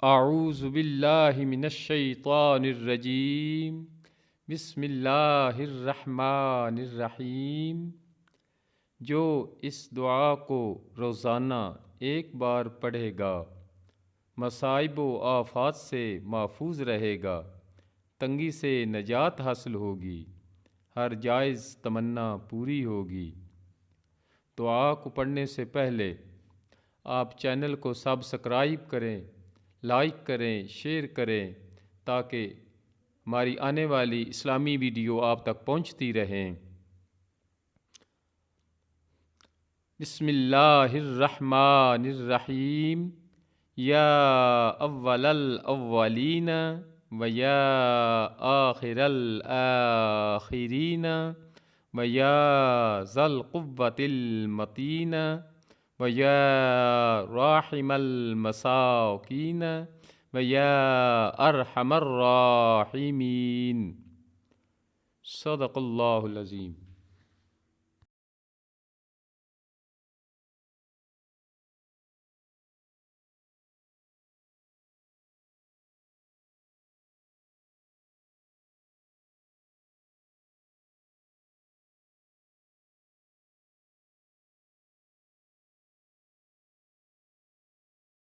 اعوذ باللہ من الشیطان الرجیم، بسم اللہ الرحمن الرحیم۔ جو اس دعا کو روزانہ ایک بار پڑھے گا مصائب و آفات سے محفوظ رہے گا، تنگی سے نجات حاصل ہوگی، ہر جائز تمنا پوری ہوگی۔ دعا کو پڑھنے سے پہلے آپ چینل کو سبسکرائب کریں، لائک کریں، شیئر کریں تاکہ ہماری آنے والی اسلامی ویڈیو آپ تک پہنچتی رہیں۔ بسم اللہ الرحمن الرحیم۔ یا اول الاولین و یا آخر الآخرین و یا ذا القوة المتین و یا راحم المساکین و یا ارحم الراحمین۔ صدق اللہ العظیم۔